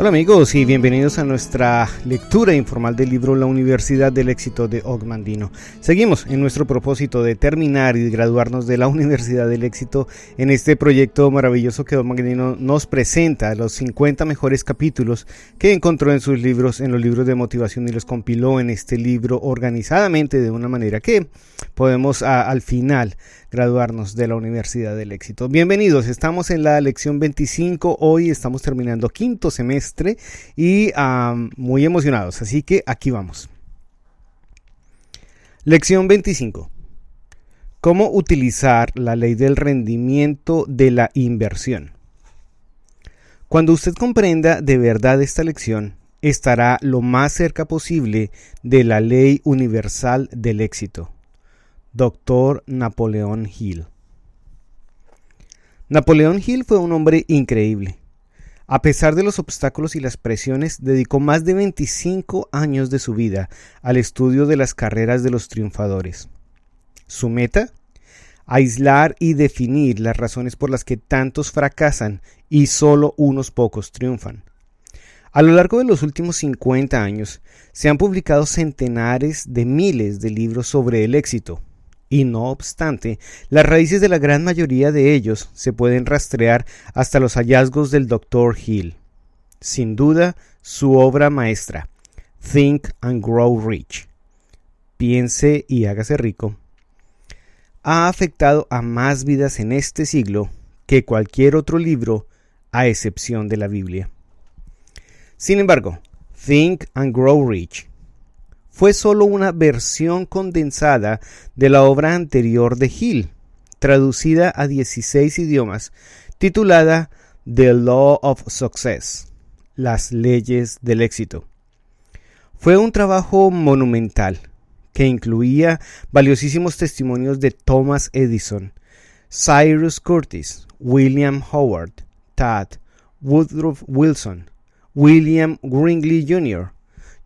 Hola amigos y bienvenidos a nuestra lectura informal del libro La Universidad del Éxito de Og Mandino. Seguimos en nuestro propósito de terminar y de graduarnos de la Universidad del Éxito en este proyecto maravilloso que Og Mandino nos presenta, los 50 mejores capítulos que encontró en sus libros, en los libros de motivación, y los compiló en este libro organizadamente de una manera que podemos al final graduarnos de la Universidad del Éxito. Bienvenidos, estamos en la lección 25, hoy estamos terminando quinto semestre y muy emocionados, así que aquí vamos. Lección 25. ¿Cómo utilizar la ley del rendimiento de la inversión? Cuando usted comprenda de verdad esta lección, estará lo más cerca posible de la ley universal del éxito. Dr. Napoleón Hill. Napoleón Hill fue un hombre increíble. A pesar de los obstáculos y las presiones, dedicó más de 25 años de su vida al estudio de las carreras de los triunfadores. Su meta: aislar y definir las razones por las que tantos fracasan y solo unos pocos triunfan. A lo largo de los últimos 50 años, se han publicado centenares de miles de libros sobre el éxito. Y no obstante, las raíces de la gran mayoría de ellos se pueden rastrear hasta los hallazgos del Dr. Hill. Sin duda, su obra maestra, Think and Grow Rich, Piense y hágase rico, ha afectado a más vidas en este siglo que cualquier otro libro, a excepción de la Biblia. Sin embargo, Think and Grow Rich fue solo una versión condensada de la obra anterior de Hill, traducida a 16 idiomas, titulada The Law of Success, las leyes del éxito. Fue un trabajo monumental que incluía valiosísimos testimonios de Thomas Edison, Cyrus Curtis, William Howard, Taft, Woodrow Wilson, William Wrigley Jr.,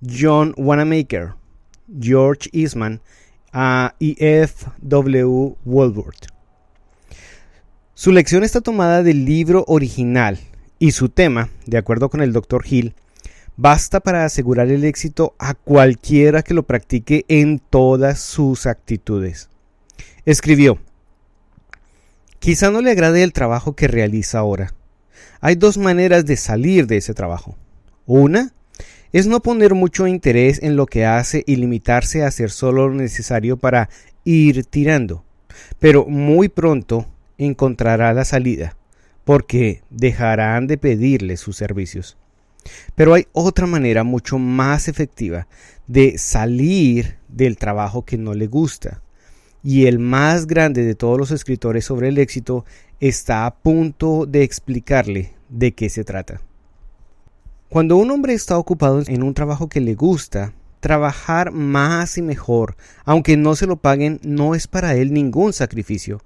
John Wanamaker, George Eastman y F. W. Woolworth. Su lección está tomada del libro original y su tema, de acuerdo con el Dr. Hill, basta para asegurar el éxito a cualquiera que lo practique en todas sus actitudes. Escribió: quizá no le agrade el trabajo que realiza ahora. Hay dos maneras de salir de ese trabajo. Una es no poner mucho interés en lo que hace y limitarse a hacer solo lo necesario para ir tirando. Pero muy pronto encontrará la salida, porque dejarán de pedirle sus servicios. Pero hay otra manera mucho más efectiva de salir del trabajo que no le gusta. Y el más grande de todos los escritores sobre el éxito está a punto de explicarle de qué se trata. Cuando un hombre está ocupado en un trabajo que le gusta, trabajar más y mejor, aunque no se lo paguen, no es para él ningún sacrificio.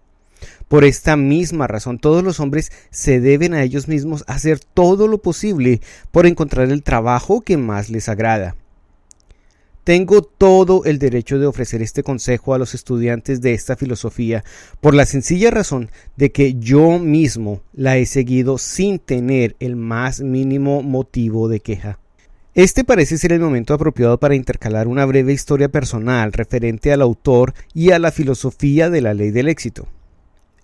Por esta misma razón, todos los hombres se deben a ellos mismos hacer todo lo posible por encontrar el trabajo que más les agrada. Tengo todo el derecho de ofrecer este consejo a los estudiantes de esta filosofía por la sencilla razón de que yo mismo la he seguido sin tener el más mínimo motivo de queja. Este parece ser el momento apropiado para intercalar una breve historia personal referente al autor y a la filosofía de la ley del éxito,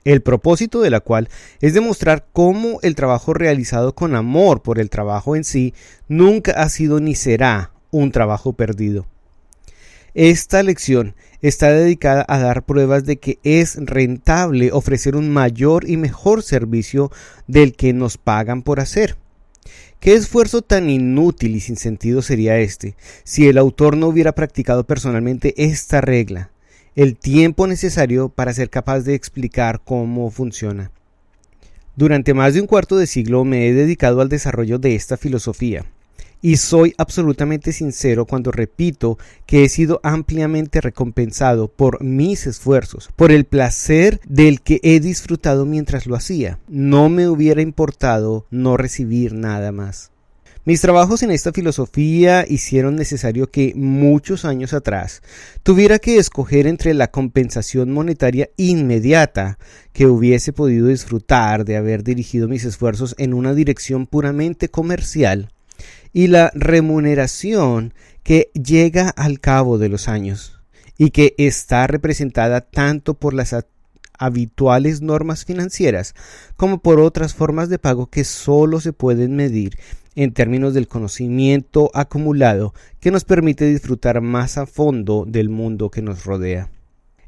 el propósito de la cual es demostrar cómo el trabajo realizado con amor por el trabajo en sí nunca ha sido ni será un trabajo perdido. Esta lección está dedicada a dar pruebas de que es rentable ofrecer un mayor y mejor servicio del que nos pagan por hacer. ¿Qué esfuerzo tan inútil y sin sentido sería este si el autor no hubiera practicado personalmente esta regla, el tiempo necesario para ser capaz de explicar cómo funciona? Durante más de un cuarto de siglo me he dedicado al desarrollo de esta filosofía. Y soy absolutamente sincero cuando repito que he sido ampliamente recompensado por mis esfuerzos, por el placer del que he disfrutado mientras lo hacía. No me hubiera importado no recibir nada más. Mis trabajos en esta filosofía hicieron necesario que muchos años atrás tuviera que escoger entre la compensación monetaria inmediata que hubiese podido disfrutar de haber dirigido mis esfuerzos en una dirección puramente comercial y la remuneración que llega al cabo de los años y que está representada tanto por las habituales normas financieras como por otras formas de pago que solo se pueden medir en términos del conocimiento acumulado que nos permite disfrutar más a fondo del mundo que nos rodea.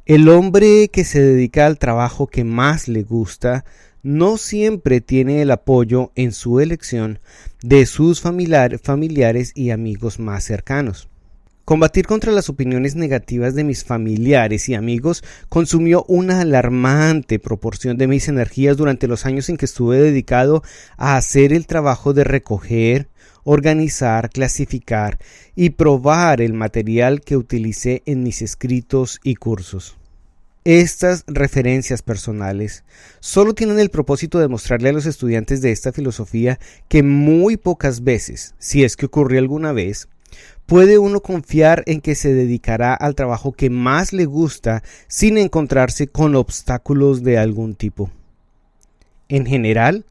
El hombre que se dedica al trabajo que más le gusta no siempre tiene el apoyo en su elección de sus familiares y amigos más cercanos. Combatir contra las opiniones negativas de mis familiares y amigos consumió una alarmante proporción de mis energías durante los años en que estuve dedicado a hacer el trabajo de recoger, organizar, clasificar y probar el material que utilicé en mis escritos y cursos. Estas referencias personales solo tienen el propósito de mostrarle a los estudiantes de esta filosofía que muy pocas veces, si es que ocurrió alguna vez, puede uno confiar en que se dedicará al trabajo que más le gusta sin encontrarse con obstáculos de algún tipo. En general,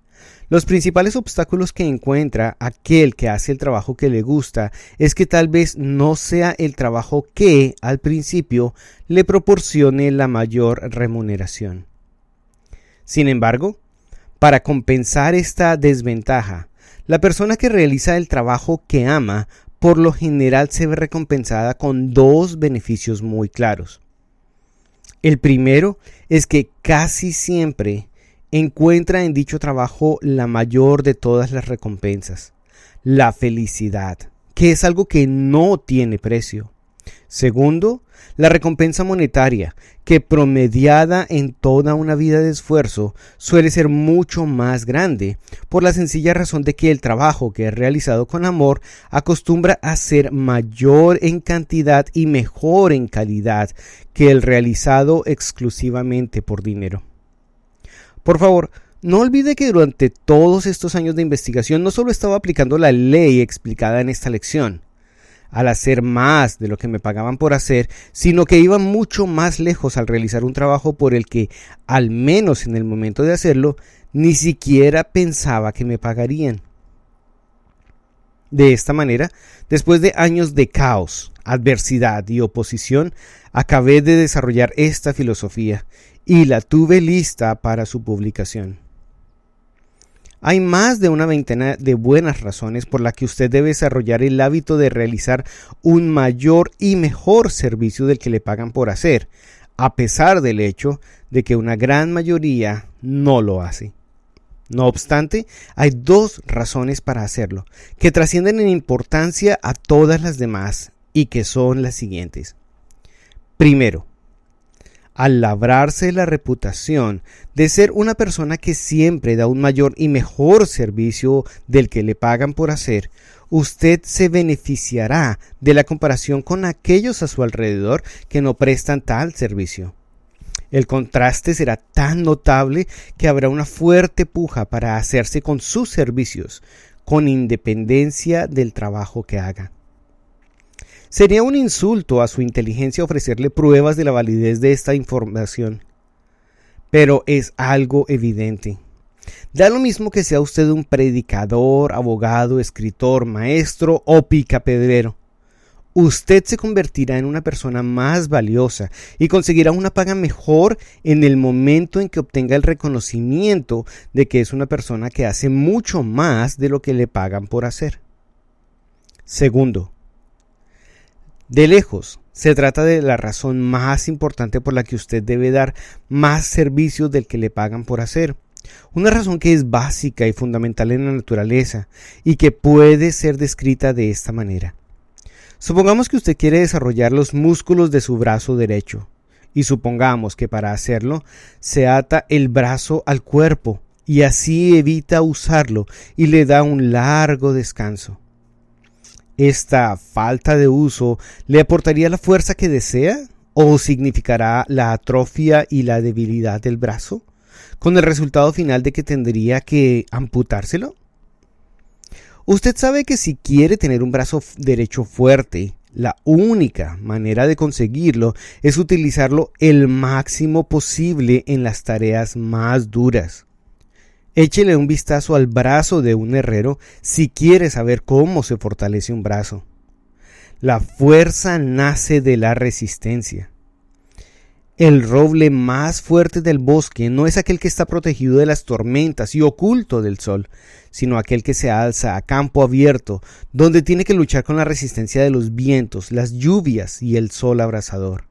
los principales obstáculos que encuentra aquel que hace el trabajo que le gusta es que tal vez no sea el trabajo que, al principio, le proporcione la mayor remuneración. Sin embargo, para compensar esta desventaja, la persona que realiza el trabajo que ama por lo general se ve recompensada con dos beneficios muy claros. El primero es que casi siempre encuentra en dicho trabajo la mayor de todas las recompensas, la felicidad, que es algo que no tiene precio. Segundo, la recompensa monetaria, que promediada en toda una vida de esfuerzo suele ser mucho más grande, por la sencilla razón de que el trabajo que es realizado con amor acostumbra a ser mayor en cantidad y mejor en calidad que el realizado exclusivamente por dinero. Por favor, no olvide que durante todos estos años de investigación no solo estaba aplicando la ley explicada en esta lección, al hacer más de lo que me pagaban por hacer, sino que iba mucho más lejos al realizar un trabajo por el que, al menos en el momento de hacerlo, ni siquiera pensaba que me pagarían. De esta manera, después de años de caos, adversidad y oposición, acabé de desarrollar esta filosofía y la tuve lista para su publicación. Hay más de una veintena de buenas razones por las que usted debe desarrollar el hábito de realizar un mayor y mejor servicio del que le pagan por hacer, a pesar del hecho de que una gran mayoría no lo hace. No obstante, hay dos razones para hacerlo, que trascienden en importancia a todas las demás y que son las siguientes. Primero, al labrarse la reputación de ser una persona que siempre da un mayor y mejor servicio del que le pagan por hacer, usted se beneficiará de la comparación con aquellos a su alrededor que no prestan tal servicio. El contraste será tan notable que habrá una fuerte puja para hacerse con sus servicios, con independencia del trabajo que haga. Sería un insulto a su inteligencia ofrecerle pruebas de la validez de esta información, pero es algo evidente. Da lo mismo que sea usted un predicador, abogado, escritor, maestro o picapedrero. Usted se convertirá en una persona más valiosa y conseguirá una paga mejor en el momento en que obtenga el reconocimiento de que es una persona que hace mucho más de lo que le pagan por hacer. Segundo, de lejos, se trata de la razón más importante por la que usted debe dar más servicios del que le pagan por hacer. Una razón que es básica y fundamental en la naturaleza y que puede ser descrita de esta manera. Supongamos que usted quiere desarrollar los músculos de su brazo derecho y supongamos que para hacerlo se ata el brazo al cuerpo y así evita usarlo y le da un largo descanso. ¿Esta falta de uso le aportaría la fuerza que desea o significará la atrofia y la debilidad del brazo, con el resultado final de que tendría que amputárselo? Usted sabe que si quiere tener un brazo derecho fuerte, la única manera de conseguirlo es utilizarlo el máximo posible en las tareas más duras. Échele un vistazo al brazo de un herrero si quiere saber cómo se fortalece un brazo. La fuerza nace de la resistencia. El roble más fuerte del bosque no es aquel que está protegido de las tormentas y oculto del sol, sino aquel que se alza a campo abierto, donde tiene que luchar con la resistencia de los vientos, las lluvias y el sol abrasador.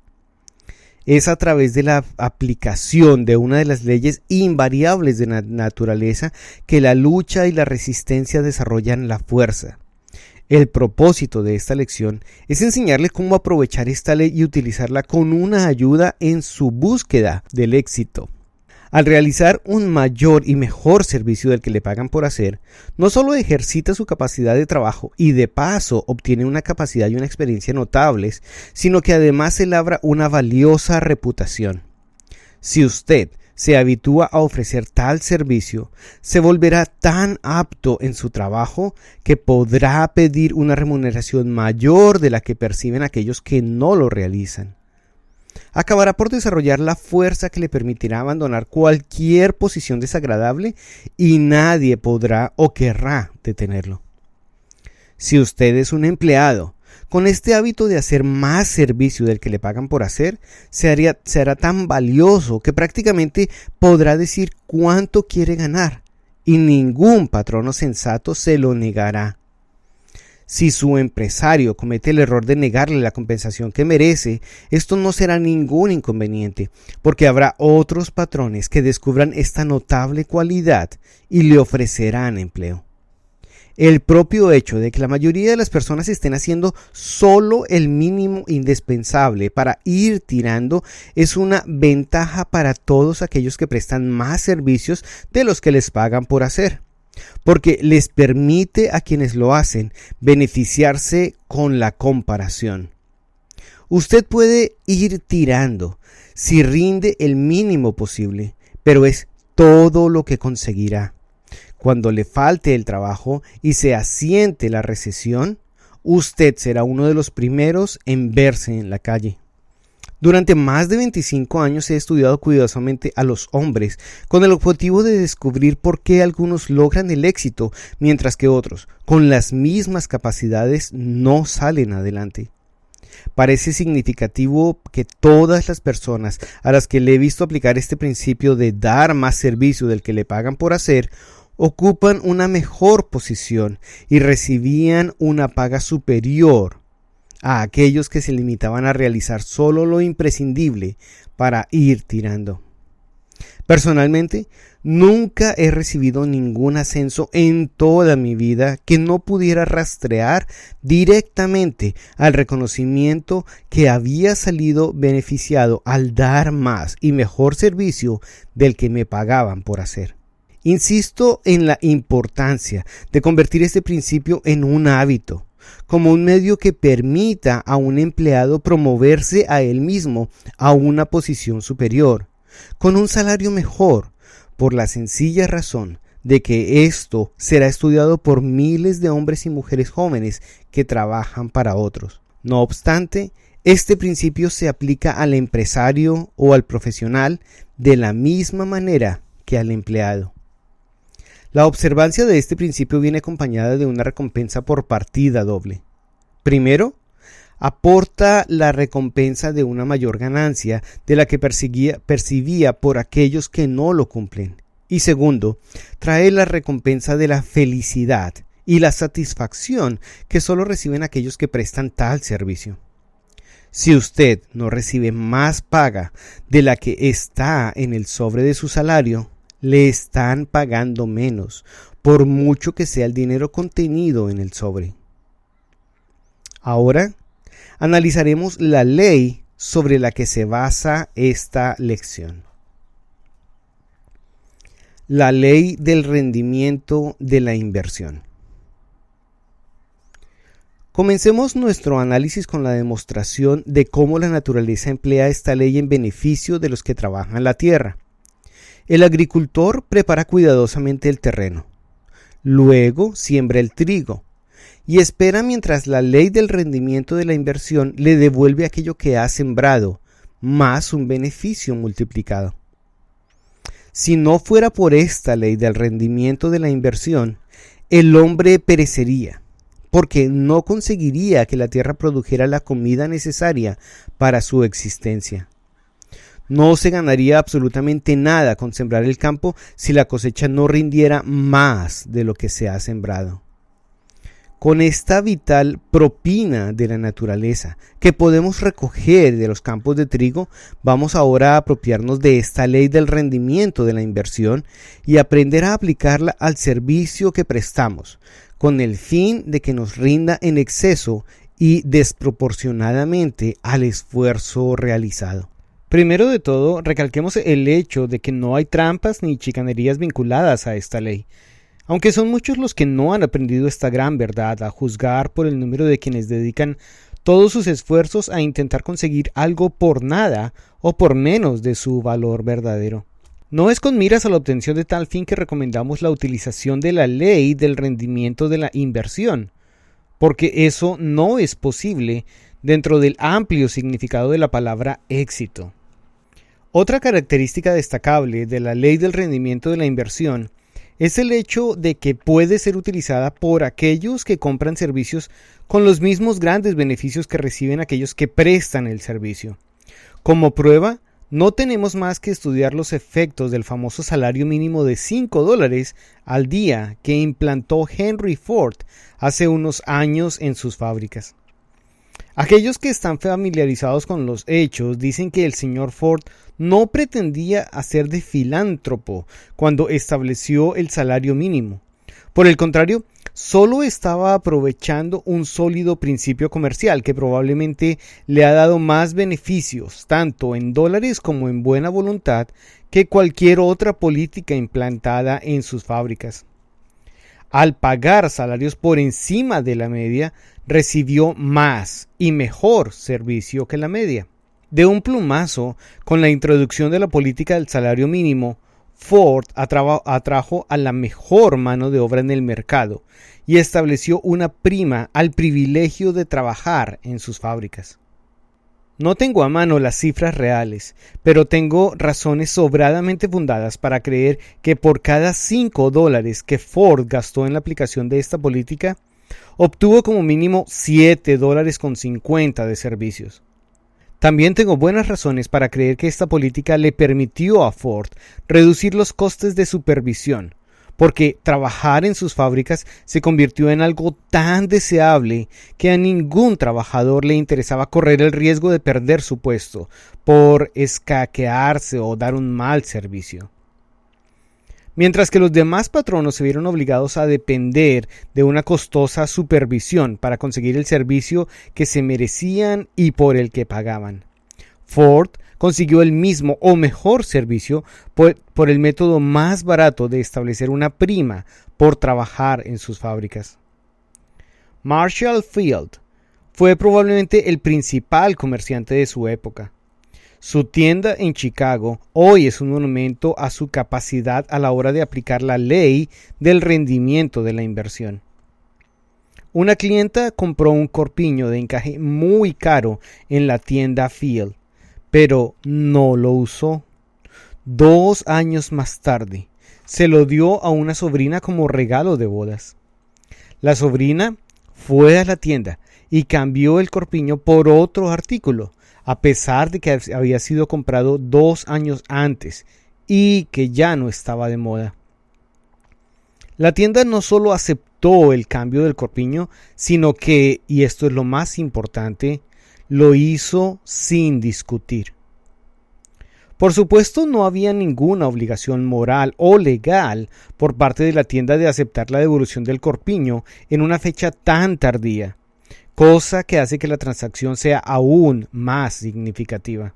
Es a través de la aplicación de una de las leyes invariables de la naturaleza que la lucha y la resistencia desarrollan la fuerza. El propósito de esta lección es enseñarle cómo aprovechar esta ley y utilizarla con una ayuda en su búsqueda del éxito. Al realizar un mayor y mejor servicio del que le pagan por hacer, no solo ejercita su capacidad de trabajo y de paso obtiene una capacidad y una experiencia notables, sino que además se labra una valiosa reputación. Si usted se habitúa a ofrecer tal servicio, se volverá tan apto en su trabajo que podrá pedir una remuneración mayor de la que perciben aquellos que no lo realizan. Acabará por desarrollar la fuerza que le permitirá abandonar cualquier posición desagradable y nadie podrá o querrá detenerlo. Si usted es un empleado, con este hábito de hacer más servicio del que le pagan por hacer, se hará tan valioso que prácticamente podrá decir cuánto quiere ganar y ningún patrono sensato se lo negará. Si su empresario comete el error de negarle la compensación que merece, esto no será ningún inconveniente, porque habrá otros patrones que descubran esta notable cualidad y le ofrecerán empleo. El propio hecho de que la mayoría de las personas estén haciendo solo el mínimo indispensable para ir tirando es una ventaja para todos aquellos que prestan más servicios de los que les pagan por hacer, porque les permite a quienes lo hacen beneficiarse con la comparación. Usted puede ir tirando si rinde el mínimo posible, pero es todo lo que conseguirá. Cuando le falte el trabajo y se asiente la recesión, usted será uno de los primeros en verse en la calle. Durante más de 25 años he estudiado cuidadosamente a los hombres con el objetivo de descubrir por qué algunos logran el éxito mientras que otros, con las mismas capacidades, no salen adelante. Parece significativo que todas las personas a las que le he visto aplicar este principio de dar más servicio del que le pagan por hacer ocupan una mejor posición y recibían una paga superior a aquellos que se limitaban a realizar solo lo imprescindible para ir tirando. Personalmente, nunca he recibido ningún ascenso en toda mi vida que no pudiera rastrear directamente al reconocimiento que había salido beneficiado al dar más y mejor servicio del que me pagaban por hacer. Insisto en la importancia de convertir este principio en un hábito, como un medio que permita a un empleado promoverse a él mismo a una posición superior, con un salario mejor, por la sencilla razón de que esto será estudiado por miles de hombres y mujeres jóvenes que trabajan para otros. No obstante, este principio se aplica al empresario o al profesional de la misma manera que al empleado. La observancia de este principio viene acompañada de una recompensa por partida doble. Primero, aporta la recompensa de una mayor ganancia de la que percibía por aquellos que no lo cumplen. Y segundo, trae la recompensa de la felicidad y la satisfacción que solo reciben aquellos que prestan tal servicio. Si usted no recibe más paga de la que está en el sobre de su salario, le están pagando menos, por mucho que sea el dinero contenido en el sobre. Ahora, analizaremos la ley sobre la que se basa esta lección. La ley del rendimiento de la inversión. Comencemos nuestro análisis con la demostración de cómo la naturaleza emplea esta ley en beneficio de los que trabajan la tierra. El agricultor prepara cuidadosamente el terreno, luego siembra el trigo y espera mientras la ley del rendimiento de la inversión le devuelve aquello que ha sembrado, más un beneficio multiplicado. Si no fuera por esta ley del rendimiento de la inversión, el hombre perecería, porque no conseguiría que la tierra produjera la comida necesaria para su existencia. No se ganaría absolutamente nada con sembrar el campo si la cosecha no rindiera más de lo que se ha sembrado. Con esta vital propina de la naturaleza que podemos recoger de los campos de trigo, vamos ahora a apropiarnos de esta ley del rendimiento de la inversión y aprender a aplicarla al servicio que prestamos, con el fin de que nos rinda en exceso y desproporcionadamente al esfuerzo realizado. Primero de todo, recalquemos el hecho de que no hay trampas ni chicanerías vinculadas a esta ley. Aunque son muchos los que no han aprendido esta gran verdad, a juzgar por el número de quienes dedican todos sus esfuerzos a intentar conseguir algo por nada o por menos de su valor verdadero. No es con miras a la obtención de tal fin que recomendamos la utilización de la ley del rendimiento de la inversión, porque eso no es posible dentro del amplio significado de la palabra éxito. Otra característica destacable de la ley del rendimiento de la inversión es el hecho de que puede ser utilizada por aquellos que compran servicios con los mismos grandes beneficios que reciben aquellos que prestan el servicio. Como prueba, no tenemos más que estudiar los efectos del famoso salario mínimo de $5 al día que implantó Henry Ford hace unos años en sus fábricas. Aquellos que están familiarizados con los hechos dicen que el señor Ford no pretendía hacer de filántropo cuando estableció el salario mínimo. Por el contrario, solo estaba aprovechando un sólido principio comercial que probablemente le ha dado más beneficios, tanto en dólares como en buena voluntad, que cualquier otra política implantada en sus fábricas. Al pagar salarios por encima de la media, recibió más y mejor servicio que la media. De un plumazo, con la introducción de la política del salario mínimo, Ford atrajo a la mejor mano de obra en el mercado y estableció una prima al privilegio de trabajar en sus fábricas. No tengo a mano las cifras reales, pero tengo razones sobradamente fundadas para creer que por cada $5 que Ford gastó en la aplicación de esta política, obtuvo como mínimo $7.50 de servicios. También tengo buenas razones para creer que esta política le permitió a Ford reducir los costes de supervisión, porque trabajar en sus fábricas se convirtió en algo tan deseable que a ningún trabajador le interesaba correr el riesgo de perder su puesto por escaquearse o dar un mal servicio. Mientras que los demás patronos se vieron obligados a depender de una costosa supervisión para conseguir el servicio que se merecían y por el que pagaban. Ford consiguió el mismo o mejor servicio por el método más barato de establecer una prima por trabajar en sus fábricas. Marshall Field fue probablemente el principal comerciante de su época. Su tienda en Chicago hoy es un monumento a su capacidad a la hora de aplicar la ley del rendimiento de la inversión. Una clienta compró un corpiño de encaje muy caro en la tienda Field, pero no lo usó. 2 años más tarde, se lo dio a una sobrina como regalo de bodas. La sobrina fue a la tienda y cambió el corpiño por otro artículo, a pesar de que había sido comprado 2 años antes y que ya no estaba de moda. La tienda no solo aceptó el cambio del corpiño, sino que, y esto es lo más importante, lo hizo sin discutir. Por supuesto, no había ninguna obligación moral o legal por parte de la tienda de aceptar la devolución del corpiño en una fecha tan tardía, cosa que hace que la transacción sea aún más significativa.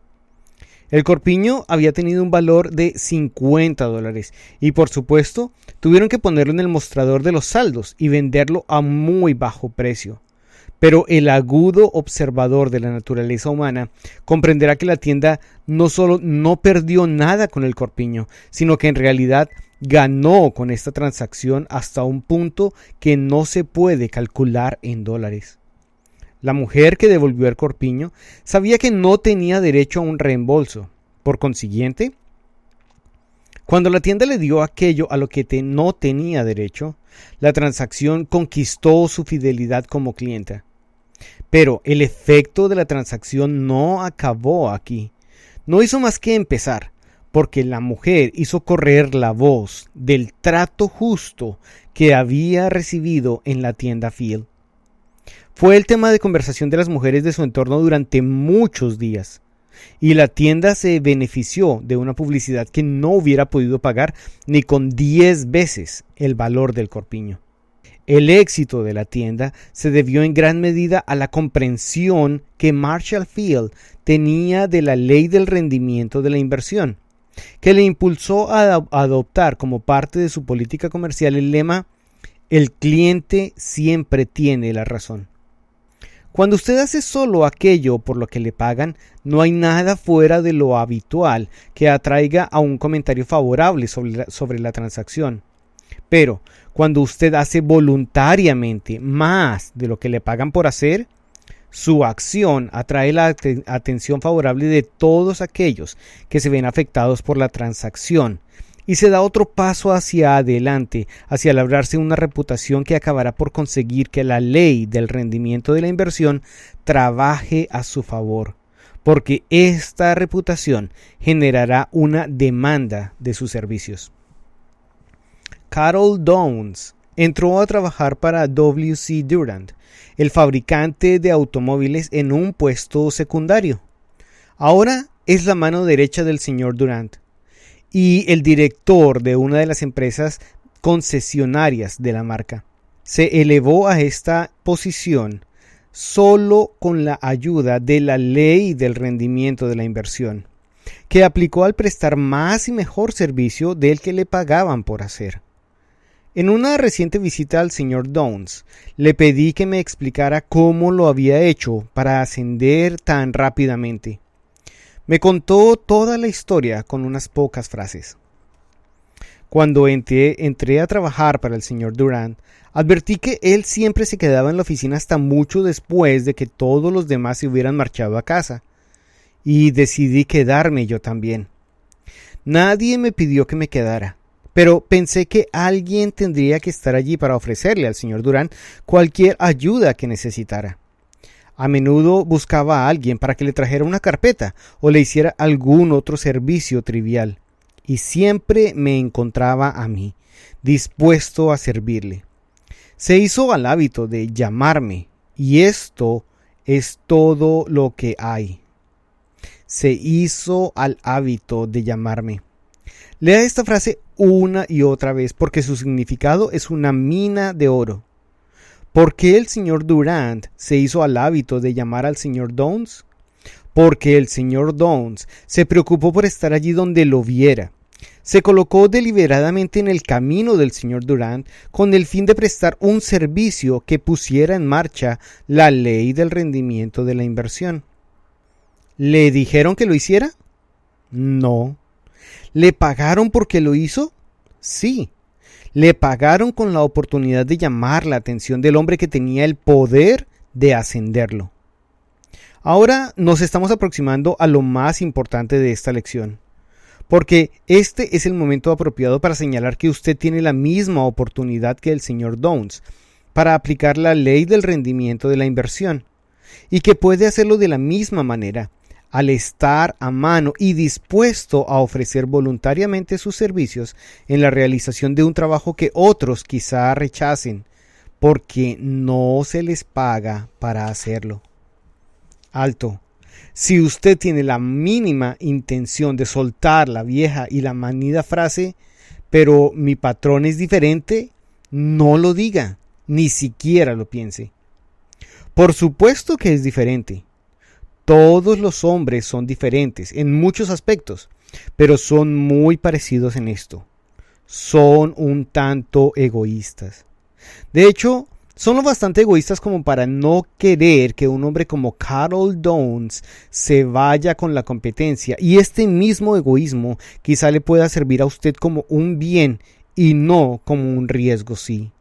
El corpiño había tenido un valor de $50 y por supuesto tuvieron que ponerlo en el mostrador de los saldos y venderlo a muy bajo precio. Pero el agudo observador de la naturaleza humana comprenderá que la tienda no solo no perdió nada con el corpiño, sino que en realidad ganó con esta transacción hasta un punto que no se puede calcular en dólares. La mujer que devolvió el corpiño sabía que no tenía derecho a un reembolso. Por consiguiente, Cuando la tienda le dio aquello a lo que no tenía derecho, la transacción conquistó su fidelidad como clienta. Pero el efecto de la transacción no acabó aquí. No hizo más que empezar, porque la mujer hizo correr la voz del trato justo que había recibido en la tienda Field. Fue el tema de conversación de las mujeres de su entorno durante muchos días, y la tienda se benefició de una publicidad que no hubiera podido pagar ni con 10 veces el valor del corpiño. El éxito de la tienda se debió en gran medida a la comprensión que Marshall Field tenía de la ley del rendimiento de la inversión, que le impulsó a adoptar como parte de su política comercial el lema «El cliente siempre tiene la razón». Cuando usted hace solo aquello por lo que le pagan, no hay nada fuera de lo habitual que atraiga a un comentario favorable sobre la transacción. Pero cuando usted hace voluntariamente más de lo que le pagan por hacer, su acción atrae la atención favorable de todos aquellos que se ven afectados por la transacción y se da otro paso hacia adelante, hacia labrarse una reputación que acabará por conseguir que la ley del rendimiento de la inversión trabaje a su favor, porque esta reputación generará una demanda de sus servicios. Carol Downs entró a trabajar para W.C. Durant, el fabricante de automóviles, en un puesto secundario. Ahora es la mano derecha del señor Durant y el director de una de las empresas concesionarias de la marca. Se elevó a esta posición solo con la ayuda de la ley del rendimiento de la inversión, que aplicó al prestar más y mejor servicio del que le pagaban por hacer. En una reciente visita al señor Downs, le pedí que me explicara cómo lo había hecho para ascender tan rápidamente. Me contó toda la historia con unas pocas frases. Cuando entré a trabajar para el señor Durant, advertí que él siempre se quedaba en la oficina hasta mucho después de que todos los demás se hubieran marchado a casa, y decidí quedarme yo también. Nadie me pidió que me quedara, pero pensé que alguien tendría que estar allí para ofrecerle al señor Durant cualquier ayuda que necesitara. A menudo buscaba a alguien para que le trajera una carpeta o le hiciera algún otro servicio trivial, y siempre me encontraba a mí, dispuesto a servirle. Se hizo al hábito de llamarme, y esto es todo lo que hay. Se hizo al hábito de llamarme. Lea esta frase una y otra vez porque su significado es una mina de oro. ¿Por qué el señor Durant se hizo al hábito de llamar al señor Downs? Porque el señor Downs se preocupó por estar allí donde lo viera. Se colocó deliberadamente en el camino del señor Durant con el fin de prestar un servicio que pusiera en marcha la ley del rendimiento de la inversión. ¿Le dijeron que lo hiciera? No. ¿Le pagaron porque lo hizo? Sí. Le pagaron con la oportunidad de llamar la atención del hombre que tenía el poder de ascenderlo. Ahora nos estamos aproximando a lo más importante de esta lección, porque este es el momento apropiado para señalar que usted tiene la misma oportunidad que el señor Downs para aplicar la ley del rendimiento de la inversión, y que puede hacerlo de la misma manera, al estar a mano y dispuesto a ofrecer voluntariamente sus servicios en la realización de un trabajo que otros quizá rechacen, porque no se les paga para hacerlo. Alto. Si usted tiene la mínima intención de soltar la vieja y la manida frase, pero mi patrón es diferente, no lo diga, ni siquiera lo piense. Por supuesto que es diferente. Todos los hombres son diferentes en muchos aspectos, pero son muy parecidos en esto. Son un tanto egoístas. De hecho, son lo bastante egoístas como para no querer que un hombre como Carol Downs se vaya con la competencia, y este mismo egoísmo quizá le pueda servir a usted como un bien y no como un riesgo, sí.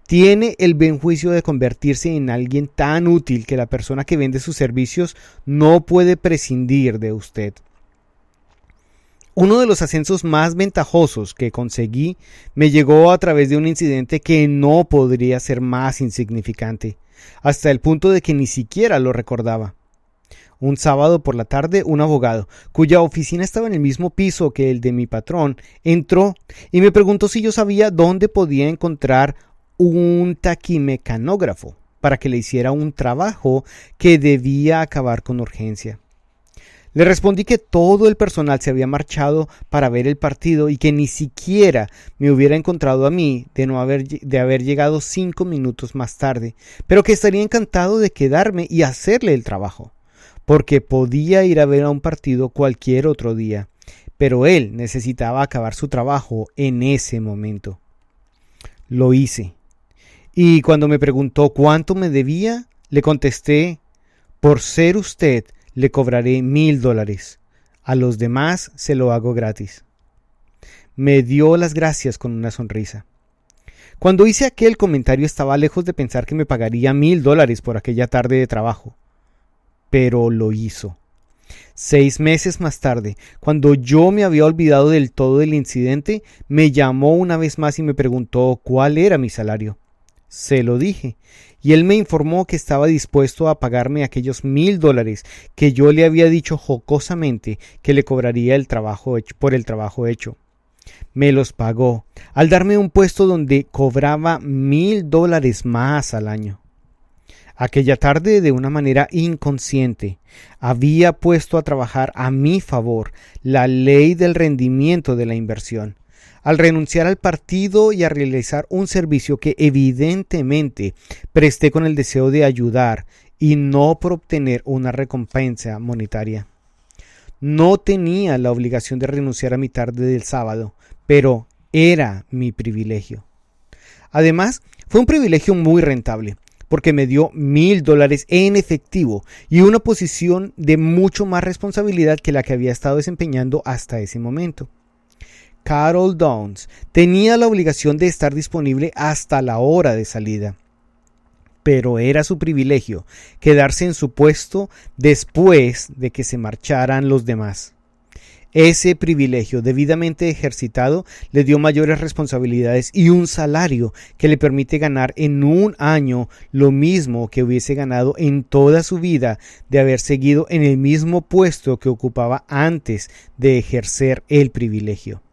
Tiene el buen juicio de convertirse en alguien tan útil que la persona que vende sus servicios no puede prescindir de usted. Uno de los ascensos más ventajosos que conseguí me llegó a través de un incidente que no podría ser más insignificante, hasta el punto de que ni siquiera lo recordaba. Un sábado por la tarde, un abogado, cuya oficina estaba en el mismo piso que el de mi patrón, entró y me preguntó si yo sabía dónde podía encontrar un taquimecanógrafo para que le hiciera un trabajo que debía acabar con urgencia. Le respondí que todo el personal se había marchado para ver el partido y que ni siquiera me hubiera encontrado a mí de haber llegado 5 minutos más tarde, pero que estaría encantado de quedarme y hacerle el trabajo, porque podía ir a ver a un partido cualquier otro día, pero él necesitaba acabar su trabajo en ese momento. Lo hice, y cuando me preguntó cuánto me debía, le contesté: por ser usted, le cobraré $1,000. A los demás se lo hago gratis. Me dio las gracias con una sonrisa. Cuando hice aquel comentario estaba lejos de pensar que me pagaría $1,000 por aquella tarde de trabajo. Pero lo hizo. 6 meses más tarde, cuando yo me había olvidado del todo del incidente, me llamó una vez más y me preguntó cuál era mi salario. Se lo dije, y él me informó que estaba dispuesto a pagarme aquellos $1,000 que yo le había dicho jocosamente que le cobraría por el trabajo hecho. Me los pagó, al darme un puesto donde cobraba $1,000 más al año. Aquella tarde, de una manera inconsciente, había puesto a trabajar a mi favor la ley del rendimiento de la inversión, al renunciar al partido y a realizar un servicio que evidentemente presté con el deseo de ayudar y no por obtener una recompensa monetaria. No tenía la obligación de renunciar a mi tarde del sábado, pero era mi privilegio. Además, fue un privilegio muy rentable, porque me dio $1,000 en efectivo y una posición de mucho más responsabilidad que la que había estado desempeñando hasta ese momento. Carol Downs tenía la obligación de estar disponible hasta la hora de salida, pero era su privilegio quedarse en su puesto después de que se marcharan los demás. Ese privilegio debidamente ejercitado le dio mayores responsabilidades y un salario que le permite ganar en un año lo mismo que hubiese ganado en toda su vida de haber seguido en el mismo puesto que ocupaba antes de ejercer el privilegio.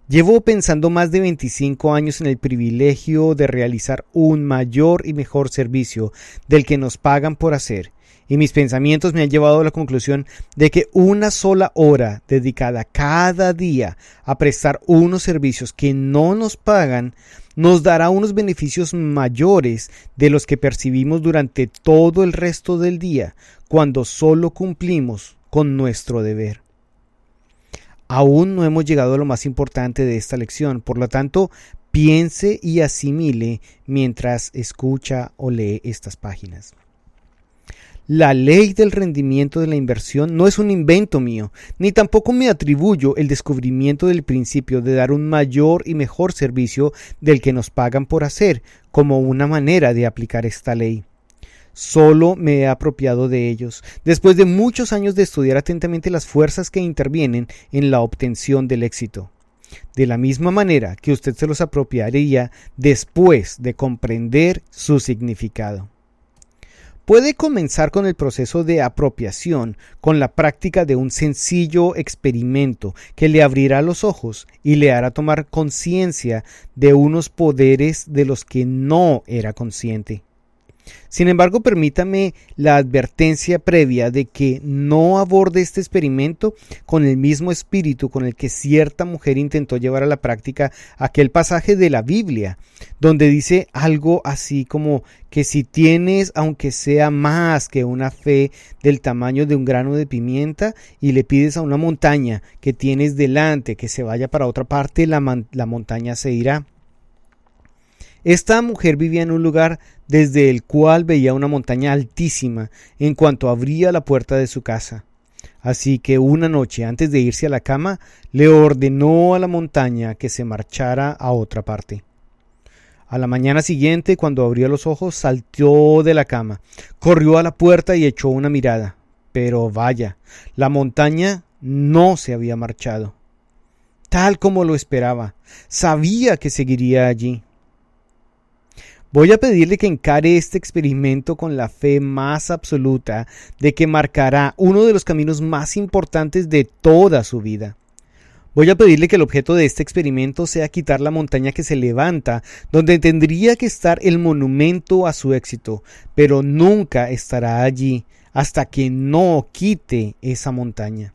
Llevo pensando más de 25 años en el privilegio de realizar un mayor y mejor servicio del que nos pagan por hacer, y mis pensamientos me han llevado a la conclusión de que una sola hora dedicada cada día a prestar unos servicios que no nos pagan nos dará unos beneficios mayores de los que percibimos durante todo el resto del día cuando solo cumplimos con nuestro deber. Aún no hemos llegado a lo más importante de esta lección, por lo tanto, piense y asimile mientras escucha o lee estas páginas. La ley del rendimiento de la inversión no es un invento mío, ni tampoco me atribuyo el descubrimiento del principio de dar un mayor y mejor servicio del que nos pagan por hacer, como una manera de aplicar esta ley. Solo me he apropiado de ellos, después de muchos años de estudiar atentamente las fuerzas que intervienen en la obtención del éxito. De la misma manera que usted se los apropiaría después de comprender su significado. Puede comenzar con el proceso de apropiación con la práctica de un sencillo experimento que le abrirá los ojos y le hará tomar conciencia de unos poderes de los que no era consciente. Sin embargo, permítame la advertencia previa de que no aborde este experimento con el mismo espíritu con el que cierta mujer intentó llevar a la práctica aquel pasaje de la Biblia, donde dice algo así como que si tienes, aunque sea más que una fe del tamaño de un grano de pimienta, y le pides a una montaña que tienes delante que se vaya para otra parte, la montaña se irá. Esta mujer vivía en un lugar desde el cual veía una montaña altísima en cuanto abría la puerta de su casa. Así que una noche, antes de irse a la cama, le ordenó a la montaña que se marchara a otra parte. A la mañana siguiente, cuando abrió los ojos, saltó de la cama, corrió a la puerta y echó una mirada. Pero vaya, la montaña no se había marchado. Tal como lo esperaba, sabía que seguiría allí. Voy a pedirle que encare este experimento con la fe más absoluta de que marcará uno de los caminos más importantes de toda su vida. Voy a pedirle que el objeto de este experimento sea quitar la montaña que se levanta, donde tendría que estar el monumento a su éxito, pero nunca estará allí hasta que no quite esa montaña.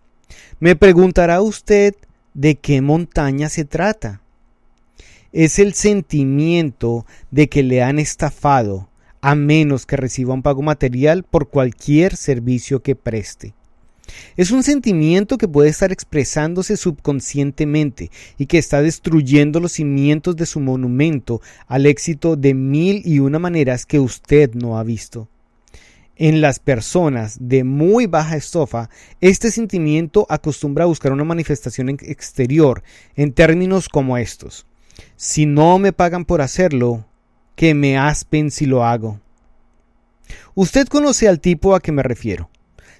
Me preguntará usted de qué montaña se trata. Es el sentimiento de que le han estafado, a menos que reciba un pago material por cualquier servicio que preste. Es un sentimiento que puede estar expresándose subconscientemente y que está destruyendo los cimientos de su monumento al éxito de 1001 maneras que usted no ha visto. En las personas de muy baja estofa, este sentimiento acostumbra a buscar una manifestación exterior en términos como estos: si no me pagan por hacerlo, que me aspen si lo hago. Usted conoce al tipo a que me refiero.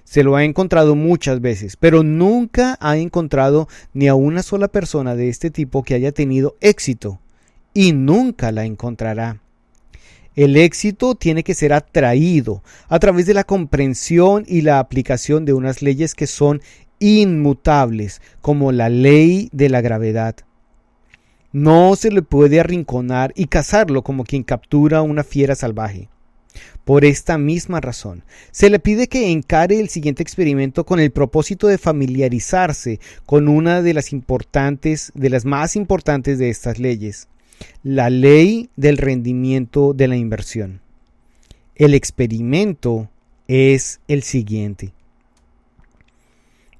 Se lo ha encontrado muchas veces, pero nunca ha encontrado ni a una sola persona de este tipo que haya tenido éxito, y nunca la encontrará. El éxito tiene que ser atraído a través de la comprensión y la aplicación de unas leyes que son inmutables, como la ley de la gravedad. No se le puede arrinconar y cazarlo como quien captura una fiera salvaje. Por esta misma razón, se le pide que encare el siguiente experimento con el propósito de familiarizarse con una de las más importantes de estas leyes, la ley del rendimiento de la inversión. El experimento es el siguiente.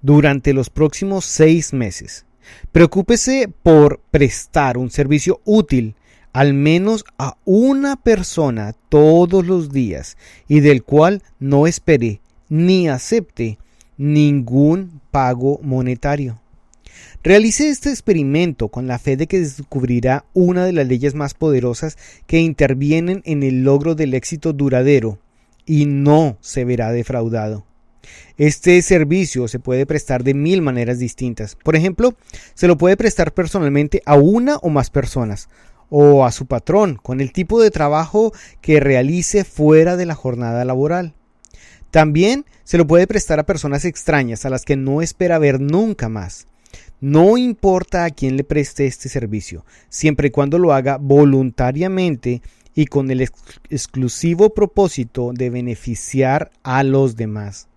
Durante los próximos 6 meses, preocúpese por prestar un servicio útil al menos a una persona todos los días y del cual no espere ni acepte ningún pago monetario. Realice este experimento con la fe de que descubrirá una de las leyes más poderosas que intervienen en el logro del éxito duradero y no se verá defraudado. Este servicio se puede prestar de 1000 maneras distintas. Por ejemplo, se lo puede prestar personalmente a una o más personas, o a su patrón, con el tipo de trabajo que realice fuera de la jornada laboral. También se lo puede prestar a personas extrañas a las que no espera ver nunca más. No importa a quién le preste este servicio, siempre y cuando lo haga voluntariamente y con el exclusivo propósito de beneficiar a los demás.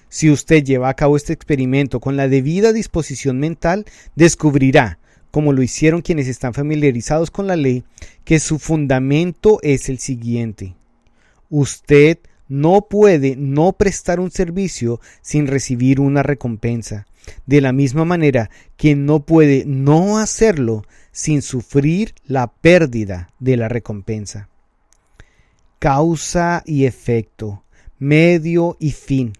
Si usted lleva a cabo este experimento con la debida disposición mental, descubrirá, como lo hicieron quienes están familiarizados con la ley, que su fundamento es el siguiente: usted no puede no prestar un servicio sin recibir una recompensa, de la misma manera que no puede no hacerlo sin sufrir la pérdida de la recompensa. Causa y efecto, medio y fin,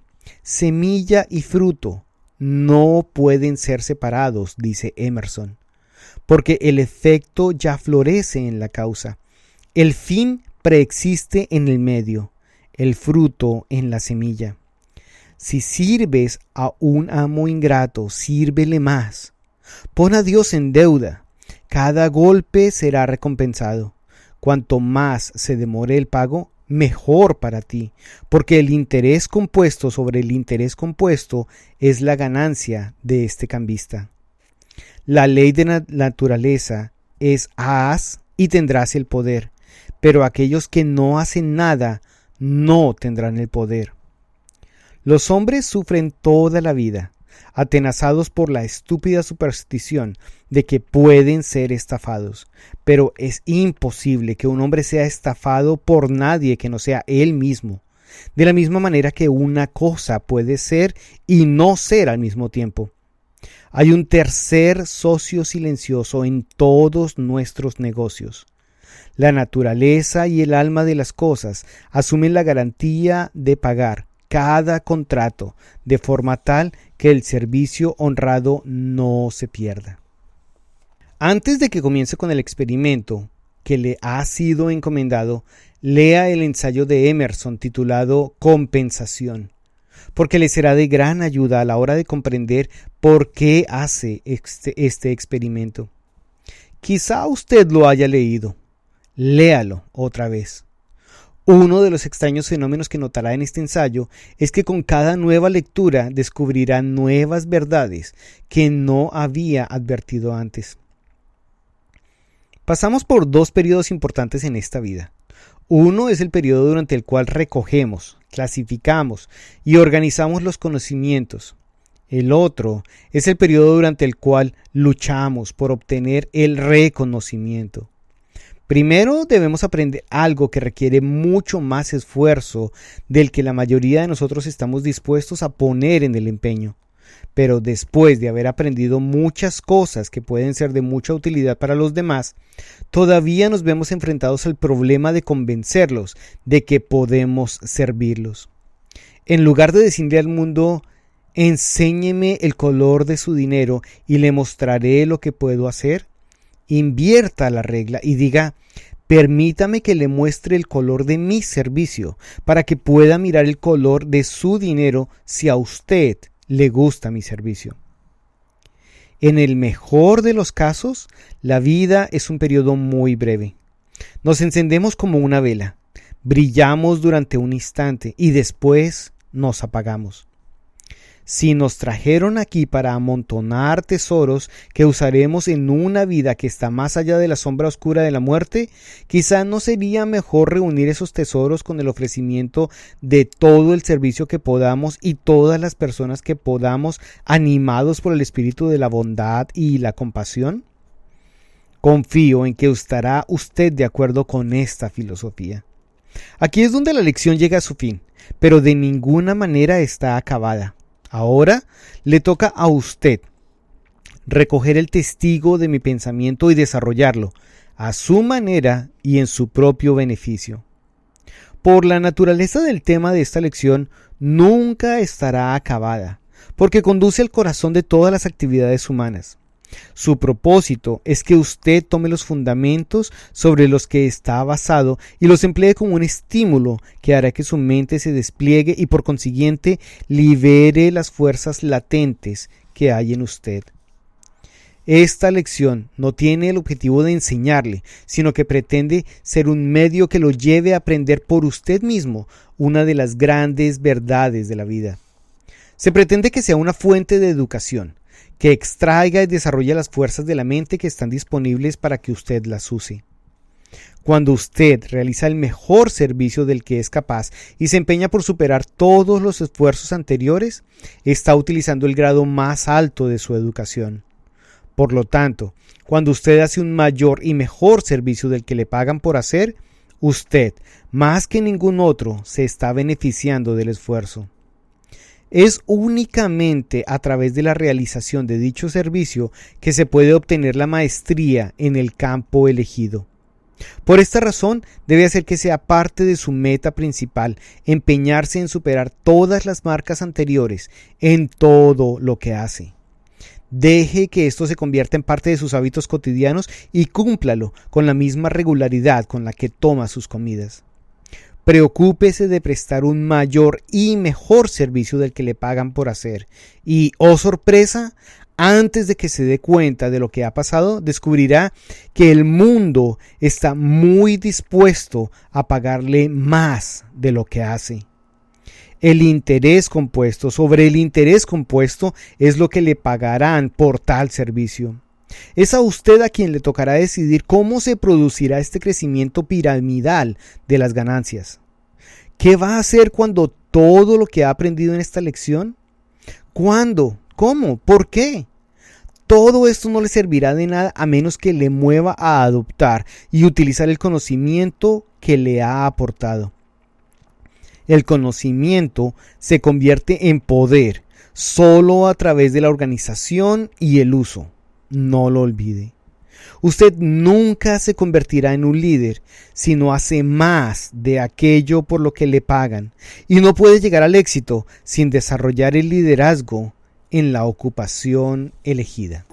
semilla y fruto no pueden ser separados, dice Emerson, porque el efecto ya florece en la causa, el fin preexiste en el medio, el fruto en la semilla. Si sirves a un amo ingrato, sírvele más. Pon a Dios en deuda. Cada golpe será recompensado. Cuanto más se demore el pago, mejor para ti, porque el interés compuesto sobre el interés compuesto es la ganancia de este cambista. La ley de la naturaleza es haz y tendrás el poder, pero aquellos que no hacen nada no tendrán el poder. Los hombres sufren toda la vida, atenazados por la estúpida superstición de que pueden ser estafados, pero es imposible que un hombre sea estafado por nadie que no sea él mismo, de la misma manera que una cosa puede ser y no ser al mismo tiempo. Hay un tercer socio silencioso en todos nuestros negocios. La naturaleza y el alma de las cosas asumen la garantía de pagar cada contrato de forma tal que el servicio honrado no se pierda. Antes de que comience con el experimento que le ha sido encomendado, lea el ensayo de Emerson titulado Compensación. porque le será de gran ayuda a la hora de comprender por qué hace este experimento. Quizá usted lo haya leído. Léalo otra vez. Uno de los extraños fenómenos que notará en este ensayo es que con cada nueva lectura descubrirá nuevas verdades que no había advertido antes. Pasamos por dos periodos importantes en esta vida. Uno es el periodo durante el cual recogemos, clasificamos y organizamos los conocimientos. El otro es el periodo durante el cual luchamos por obtener el reconocimiento. Primero debemos aprender algo que requiere mucho más esfuerzo del que la mayoría de nosotros estamos dispuestos a poner en el empeño. Pero después de haber aprendido muchas cosas que pueden ser de mucha utilidad para los demás, todavía nos vemos enfrentados al problema de convencerlos de que podemos servirlos. En lugar de decirle al mundo, enséñeme el color de su dinero y le mostraré lo que puedo hacer, invierta la regla y diga, permítame que le muestre el color de mi servicio para que pueda mirar el color de su dinero si a usted le gusta mi servicio. En el mejor de los casos, la vida es un periodo muy breve. Nos encendemos como una vela, brillamos durante un instante y después nos apagamos. Si nos trajeron aquí para amontonar tesoros que usaremos en una vida que está más allá de la sombra oscura de la muerte, quizá no sería mejor reunir esos tesoros con el ofrecimiento de todo el servicio que podamos y todas las personas que podamos, animados por el espíritu de la bondad y la compasión. Confío en que estará usted de acuerdo con esta filosofía. Aquí es donde la lección llega a su fin, pero de ninguna manera está acabada. Ahora le toca a usted recoger el testigo de mi pensamiento y desarrollarlo a su manera y en su propio beneficio. Por la naturaleza del tema de esta lección, nunca estará acabada, porque conduce al corazón de todas las actividades humanas. Su propósito es que usted tome los fundamentos sobre los que está basado y los emplee como un estímulo que hará que su mente se despliegue y por consiguiente libere las fuerzas latentes que hay en usted. Esta lección no tiene el objetivo de enseñarle, sino que pretende ser un medio que lo lleve a aprender por usted mismo una de las grandes verdades de la vida. Se pretende que sea una fuente de educación, que extraiga y desarrolle las fuerzas de la mente que están disponibles para que usted las use. Cuando usted realiza el mejor servicio del que es capaz y se empeña por superar todos los esfuerzos anteriores, está utilizando el grado más alto de su educación. Por lo tanto, cuando usted hace un mayor y mejor servicio del que le pagan por hacer, usted, más que ningún otro, se está beneficiando del esfuerzo. Es únicamente a través de la realización de dicho servicio que se puede obtener la maestría en el campo elegido. Por esta razón, debe hacer que sea parte de su meta principal, empeñarse en superar todas las marcas anteriores en todo lo que hace. Deje que esto se convierta en parte de sus hábitos cotidianos y cúmplalo con la misma regularidad con la que toma sus comidas. Preocúpese de prestar un mayor y mejor servicio del que le pagan por hacer. Y, oh sorpresa, antes de que se dé cuenta de lo que ha pasado, descubrirá que el mundo está muy dispuesto a pagarle más de lo que hace. El interés compuesto sobre el interés compuesto es lo que le pagarán por tal servicio. Es a usted a quien le tocará decidir cómo se producirá este crecimiento piramidal de las ganancias. ¿Qué va a hacer cuando todo lo que ha aprendido en esta lección? ¿Cuándo? ¿Cómo? ¿Por qué? Todo esto no le servirá de nada a menos que le mueva a adoptar y utilizar el conocimiento que le ha aportado. El conocimiento se convierte en poder solo a través de la organización y el uso. No lo olvide. Usted nunca se convertirá en un líder si no hace más de aquello por lo que le pagan, y no puede llegar al éxito sin desarrollar el liderazgo en la ocupación elegida.